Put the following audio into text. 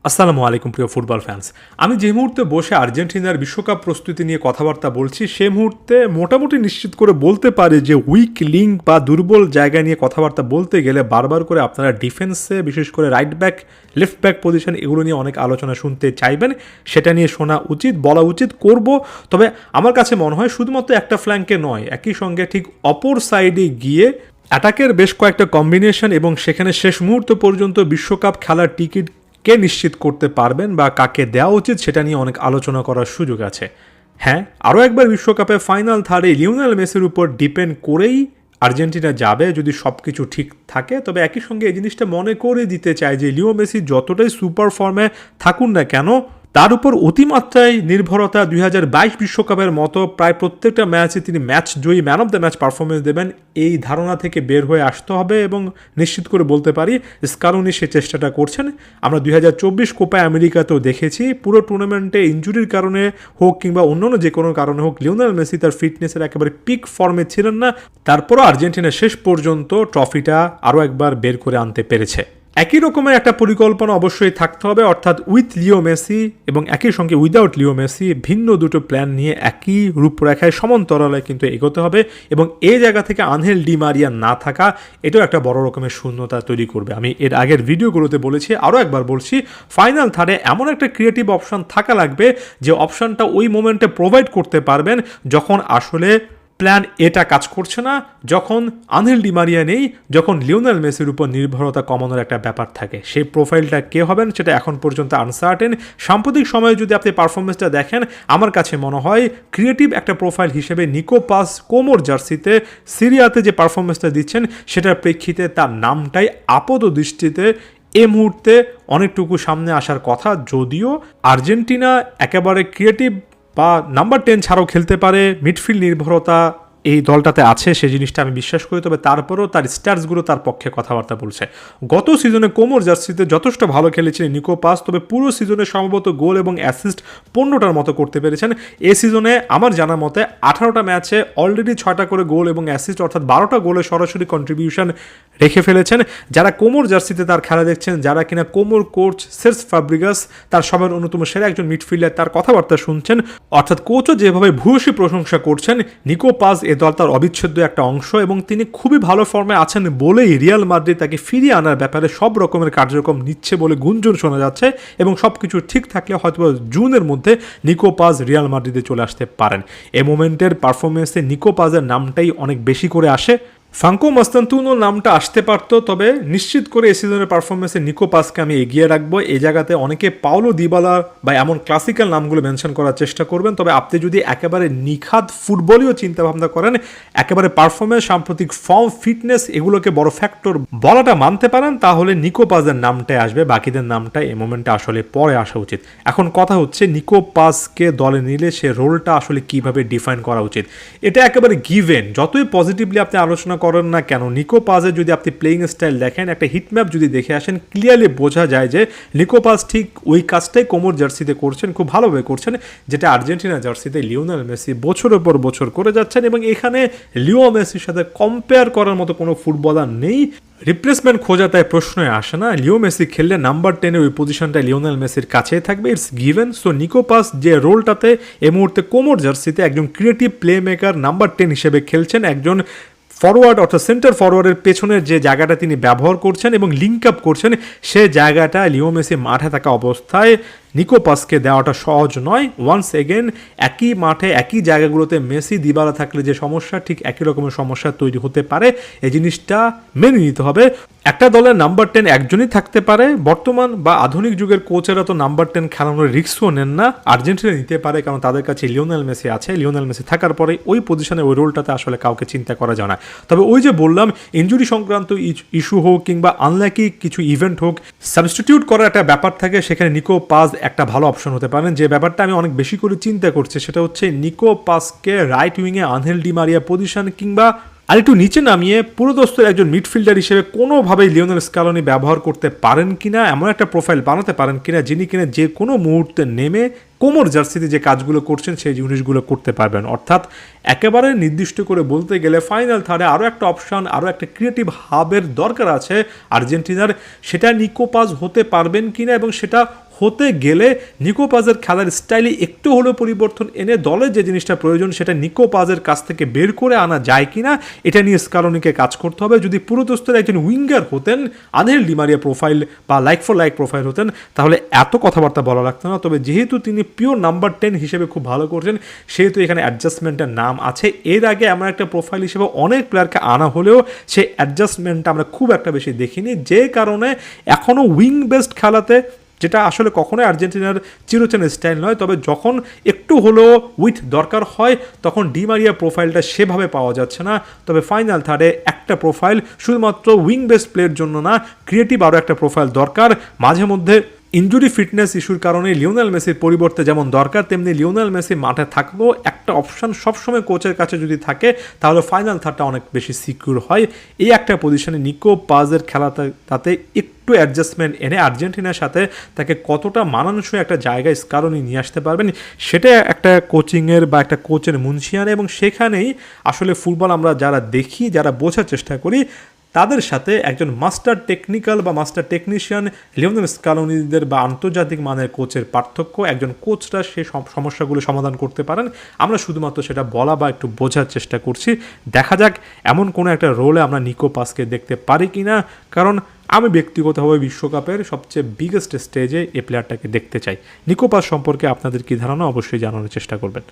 আসসালামু আলাইকুম প্রিয় ফুটবল ফ্যান্স। আমি যে মুহূর্তে বসে আর্জেন্টিনার বিশ্বকাপ প্রস্তুতি নিয়ে কথাবার্তা বলছি সে মুহূর্তে মোটামুটি নিশ্চিত করে বলতে পারি যে উইক লিঙ্ক বা দুর্বল জায়গা নিয়ে কথাবার্তা বলতে গেলে বারবার করে আপনারা ডিফেন্সে বিশেষ করে right back left back position এগুলো নিয়ে অনেক আলোচনা শুনতে চাইবেন। সেটা নিয়ে শোনা উচিত, বলা উচিত, করব। তবে আমার কাছে মনে হয় শুধুমাত্র একটা ফ্ল্যাঙ্কে নয়, একই সঙ্গে ঠিক অপর সাইডে গিয়ে অ্যাটাকের বেশ কয়েকটা কম্বিনেশন এবং সেখানে শেষ মুহূর্ত পর্যন্ত বিশ্বকাপ খেলার টিকিট কে নিশ্চিত করতে পারবেন বা কাকে দেওয়া উচিত সেটা নিয়ে অনেক আলোচনা করার সুযোগ আছে। হ্যাঁ, আরও একবার বিশ্বকাপে ফাইনাল থার্ডে লিওনেল মেসির উপর ডিপেন্ড করেই আর্জেন্টিনা যাবে যদি সব কিছু ঠিক থাকে। তবে একই সঙ্গে এই জিনিসটা মনে করে দিতে চাই যে লিও মেসি যতটাই সুপার ফর্মে থাকুন না কেন, তার উপর অতিমাত্রায় নির্ভরতা 2022 বিশ্বকাপের মতো প্রায় প্রত্যেকটা ম্যাচে তিনি match Joyee man of the match performance দেবেন, এই ধারণা থেকে বের হয়ে আসতে হবে। এবং নিশ্চিত করে বলতে পারি স্কালোনি সে চেষ্টাটা করছেন। আমরা 2024 কোপা আমেরিকাতেও দেখেছি পুরো টুর্নামেন্টে ইনজুরির কারণে হোক কিংবা অন্যান্য যে কোনো কারণে হোক লিওনেল মেসি তার ফিটনেসের একেবারে পিক ফর্মে ছিলেন না, তারপরও আর্জেন্টিনা শেষ পর্যন্ত ট্রফিটা আরও একবার বের করে আনতে পেরেছে। একই রকমের একটা পরিকল্পনা অবশ্যই থাকতে হবে, অর্থাৎ উইথ লিও মেসি এবং একই সঙ্গে উইদাউট লিও মেসি ভিন্ন দুটো প্ল্যান নিয়ে একই রূপরেখায় সমান্তরালে কিন্তু এগোতে হবে। এবং এই জায়গা থেকে আনহেল ডি মারিয়া না থাকা এটাও একটা বড় রকমের শূন্যতা তৈরি করবে। আমি এর আগের ভিডিওগুলোতে বলেছি, আরও একবার বলছি, ফাইনাল থার্ডে এমন একটা ক্রিয়েটিভ অপশান থাকা লাগবে যে অপশানটা ওই মোমেন্টে প্রোভাইড করতে পারবেন যখন আসলে প্ল্যান এটা কাজ করছে না, যখন আনহেল ডি মারিয়া নেই, যখন লিওনেল মেসির উপর নির্ভরতা কমানোর একটা ব্যাপার থাকে। সেই প্রোফাইলটা কে হবেন সেটা এখন পর্যন্ত আনসার্টেন। সাম্প্রতিক সময়ে যদি আপনি পারফরমেন্সটা দেখেন, আমার কাছে মনে হয় ক্রিয়েটিভ একটা প্রোফাইল হিসেবে নিকো পাস কোমোর জার্সিতে সিরিয়াতে যে পারফরমেন্সটা দিচ্ছেন সেটার প্রেক্ষিতে তার নামটাই আপাত দৃষ্টিতে এ মুহূর্তে অনেকটুকু সামনে আসার কথা। যদিও আর্জেন্টিনা একেবারে ক্রিয়েটিভ বা নাম্বার 10 ছাড়াও খেলতে পারে, মিডফিল্ড নির্ভরতা এই দলটাতে আছে সে জিনিসটা আমি বিশ্বাস করি। তবে তারপরেও তার স্টার্সগুলো তার পক্ষে কথাবার্তা বলছে। গত সিজনে কোমোর জার্সিতে যথেষ্ট ভালো খেলেছিলেন নিকো পাস, তবে পুরো সিজনে সম্ভবত গোল এবং অ্যাসিস্ট 15টার মতো করতে পেরেছেন। এই সিজনে আমার জানা মতে 18টা ম্যাচে অলরেডি 6টা করে গোল এবং অ্যাসিস্ট, অর্থাৎ 12টা গোলে সরাসরি কন্ট্রিবিউশন রেখে ফেলেছেন। যারা কোমোর জার্সিতে তার খেলা দেখছেন, যারা কিনা কোমোর কোচ সের্জ ফ্যাব্রিগাস তার সবার অন্যতম সেরা একজন মিডফিল্ডার তার কথাবার্তা শুনছেন, অর্থাৎ কোচও যেভাবে ভূয়সী প্রশংসা করছেন, নিকো পাস এ দল তার অবিচ্ছেদ্য একটা অংশ এবং তিনি খুবই ভালো ফর্মে আছেন বলেই রিয়াল মাদ্রিদ তাকে ফিরিয়ে আনার ব্যাপারে সব রকমের কার্যক্রম নিচ্ছে বলে গুঞ্জন শোনা যাচ্ছে। এবং সব কিছু ঠিক থাকলে হয়তো জুনের মধ্যে নিকো পাস রিয়াল মাদ্রিদে চলে আসতে পারেন। এ মোমেন্টের পারফরমেন্সে নিকো পাসের নামটাই অনেক বেশি করে আসে। ফ্রাঙ্কো মাস্তান্তুনোর নামটা আসতে পারতো, তবে নিশ্চিত করে এই সিজনের পারফরমেন্সে নিকো পাসকে আমি এগিয়ে রাখবো। এই জায়গাতে অনেকে পাওলো দিবালা বা এমন ক্লাসিক্যাল নামগুলো মেনশন করার চেষ্টা করবেন, তবে আপনি যদি একেবারে নিখাত ফুটবলীয় চিন্তাভাবনা করেন, একেবারে পারফরমেন্স, সাম্প্রতিক ফর্ম, ফিটনেস এগুলোকে বড় ফ্যাক্টর বলাটা মানতে পারেন, তাহলে নিকো পাসের নামটাই আসবে, বাকিদের নামটা এই মোমেন্টে আসলে পরে আসা উচিত। এখন কথা হচ্ছে নিকো পাসকে দলে নিলে সে রোলটা আসলে কিভাবে ডিফাইন করা উচিত। এটা একেবারে গিভেন, যতই পজিটিভলি আপনি আলোচনা করেন না কেন, নিকো পাসের যদি আপনি প্লেইং স্টাইল দেখেন, একটা হিটম্যাপ যদি দেখে আসেন, ক্লিয়ারলি বোঝা যায় যে নিকো পাস ঠিক ওই কাজটাই কোমোর জার্সিতে করছেন, খুব ভালোভাবে করছেন, যেটা আর্জেন্টিনা জার্সিতে লিওনেল মেসি বছরের পর বছর করে যাচ্ছেন। এবং এখানে লিও মেসির সাথে কম্পেয়ার করার মতো কোনো ফুটবলার নেই। রিপ্লেসমেন্ট খোঁজা তাই প্রশ্নই আসে না। লিও মেসি খেললে নাম্বার 10-এর ওই পজিশনটা লিওনেল মেসির কাছেই থাকবে, it's given. So Nico Paz যে রোলটাতে এই মুহূর্তে কোমোর জার্সিতে একজন ক্রিয়েটিভ প্লে মেকার নাম্বার 10 হিসেবে খেলছেন, একজন ফরওয়ার্ড অর্থাৎ সেন্টার ফরওয়ার্ডের পেছনের যে জায়গাটা তিনি ব্যবহার করছেন এবং লিঙ্ক আপ করছেন, সে জায়গাটা লিও মেসি মাঠে থাকা অবস্থায় নিকো পাসকে দেওয়াটা সহজ নয়। ওয়ান্স এগেন একই মাঠে একই জায়গাগুলোতে মেসি দিবালা থাকলে যে সমস্যা, ঠিক একই রকমের সমস্যা তৈরি হতে পারে। এই জিনিসটা মেনে নিতে হবে। একটা দলের নাম্বার 10 একজনই থাকতে পারে। বর্তমান বা আধুনিক যুগের কোচেরা তো নাম্বার 10 খেলানোর রিস্কও নেন না, আর্জেন্টিনা নিতে পারে, কারণ তাদের কাছে লিওনেল মেসি আছে। লিওনেল মেসি থাকার পরে ওই পজিশনে ওই রোলটাতে আসলে কাউকে চিন্তা করা যায় না। তবে ওই যে বললাম, ইনজুরি সংক্রান্ত ইস্যু হোক কিংবা আনলাকি কিছু ইভেন্ট হোক, সাবস্টিটিউট করার একটা ব্যাপার থাকে, সেখানে নিকো পাস একটা ভালো অপশন হতে পারেন। যে ব্যাপারটা আমি অনেক বেশি করে চিন্তা করছি সেটা হচ্ছে নিকো পাসকে রাইট উইংয়ে আনহেল ডি মারিয়া পজিশন কিংবা আর একটু নিচে নামিয়ে পুরোদস্তের একজন মিডফিল্ডার হিসেবে কোনোভাবেই লিওনেল স্কালোনি ব্যবহার করতে পারেন কিনা, এমন একটা প্রোফাইল বানাতে পারেন কিনা যিনি কিনা যে কোনো মুহূর্তে নেমে কোমর জার্সিতে যে কাজগুলো করছেন সেই জিনিসগুলো করতে পারবেন। অর্থাৎ একেবারে নির্দিষ্ট করে বলতে গেলে ফাইনাল থার্ডে আরও একটা অপশান, আরও একটা ক্রিয়েটিভ হাবের দরকার আছে আর্জেন্টিনার। সেটা নিকো পাজ হতে পারবেন কিনা, এবং সেটা হতে গেলে নিকো পাজের খেলার স্টাইলে একটু হলেও পরিবর্তন এনে দলের যে জিনিসটা প্রয়োজন সেটা নিকো পাজের কাছ থেকে বের করে আনা যায় কিনা, এটা নিয়ে স্কালোনিকে কাজ করতে হবে। যদি পুরোদস্তের একজন উইঙ্গার হতেন, আনহেল ডি মারিয়া প্রোফাইল বা লাইক ফর লাইক প্রোফাইল হতেন, তাহলে এত কথাবার্তা বলা লাগতো না। তবে যেহেতু তিনি পিওর নাম্বার 10 হিসেবে খুব ভালো করছেন, সেহেতু এখানে অ্যাডজাস্টমেন্টের নাম আছে। এর আগে আমরা একটা প্রোফাইল হিসেবে অনেক প্লেয়ারকে আনা হলেও সেই অ্যাডজাস্টমেন্টটা আমরা খুব একটা বেশি দেখিনি, যে কারণে এখনও উইং বেসড খেলাতে, যেটা আসলে কখনোই আর্জেন্টিনার চিরচেনা স্টাইল নয়, তবে যখন একটু হলেও উইথ দরকার হয় তখন ডি মারিয়া প্রোফাইলটা সেভাবে পাওয়া যাচ্ছে না। তবে ফাইনাল থার্ডে একটা প্রোফাইল শুধুমাত্র উইং বেসড প্লেয়ার জন্য না, ক্রিয়েটিভ আরও একটা প্রোফাইল দরকার। মাঝে মধ্যে ইনজুরি ফিটনেস ইস্যুর কারণে লিওনেল মেসির পরিবর্তে যেমন দরকার, তেমনি লিওনেল মেসি মাঠে থাকলেও একটা অপশান সবসময় কোচের কাছে যদি থাকে তাহলে ফাইনাল থার্ডটা অনেক বেশি সিকিউর হয়। এই একটা পজিশনে নিকো পাজের খেলাতে তাতে একটু অ্যাডজাস্টমেন্ট এনে আর্জেন্টিনার সাথে তাকে কতটা মানানসই একটা জায়গায় স্কালোনি নিয়ে আসতে পারবেন, সেটা একটা কোচিংয়ের বা একটা কোচের মুনশিয়ানে। এবং সেখানেই আসলে ফুটবল আমরা যারা দেখি, যারা বোঝার চেষ্টা করি, তাদের সাথে একজন মাস্টার টেকনিক্যাল বা মাস্টার টেকনিশিয়ান লিওনেল স্কালোনিদের বা আন্তর্জাতিক মানের কোচের পার্থক্য। একজন কোচরা সেই সমস্যাগুলো সমাধান করতে পারেন, আমরা শুধুমাত্র সেটা বলা বা একটু বোঝার চেষ্টা করছি। দেখা যাক এমন কোনো একটা রোলে আমরা নিকো পাসকে দেখতে পারি কি না, কারণ আমি ব্যক্তিগতভাবে বিশ্বকাপের সবচেয়ে বিগেস্ট স্টেজে এই প্লেয়ারটাকে দেখতে চাই। নিকো পাস সম্পর্কে আপনাদের কী ধারণা অবশ্যই জানানোর চেষ্টা করবেন।